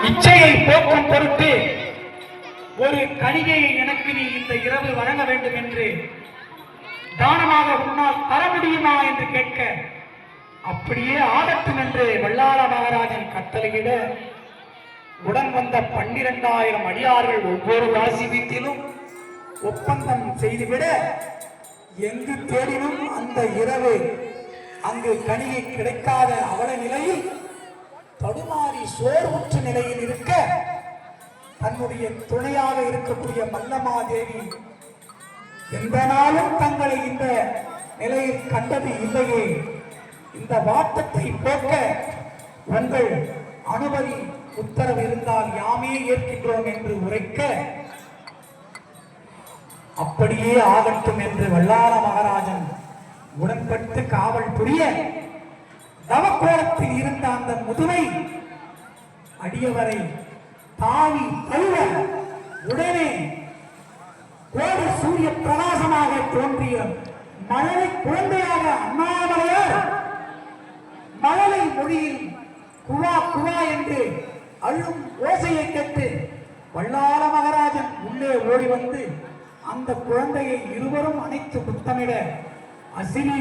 இச்சையை போக்கும் பொருட்டு ஒரு கணிகையை எனக்கு நீ இந்த இரவு வழங்க வேண்டும் என்று தானமாக உன்னால் தர முடியுமா என்று கேட்க, அப்படியே ஆகட்டும் என்று வல்லாள மகாராஜன் கட்டளையிட, உடன் வந்த 12,000 அடியார்கள் ஒவ்வொரு ராசி வீட்டிலும் ஒப்பந்தம் செய்துவிட, எங்கு தேடினும் அந்த இரவு அங்கு கனியை கிடைக்காத அவல நிலையில் தடுமாறி சோர்வுற்ற நிலையில் இருக்க, தன்னுடைய துணையாக இருக்கக்கூடிய மல்லமாதேவி எந்த நாளும் தங்களை இந்த நிலையில் கண்டது இல்லையே, இந்த வாட்டத்தை போக்க உங்கள் அனுமதி உத்தரவு இருந்தால் யாமே ஏற்கின்றோம் என்று உரைக்க, அப்படியே ஆகட்டும் என்று வல்லாள மகாராஜன் உடன்பட்டு காவல் புரிய, தவக்கோலத்தில் இருந்த அந்த முதுமை அடியவரை தாவி தழுவ, உடனே கோடி சூரிய பிரகாசமாக தோன்றிய மழலை குழந்தையாக அண்ணாமலையார் மழலை மொழியில் குவா குவா என்று அழும் ஓசையை கேட்டு வல்லாள மகாராஜன் உள்ளே ஓடி வந்து அந்த குழந்தையை இருவரும் அணைத்து முத்தமிட, அசினி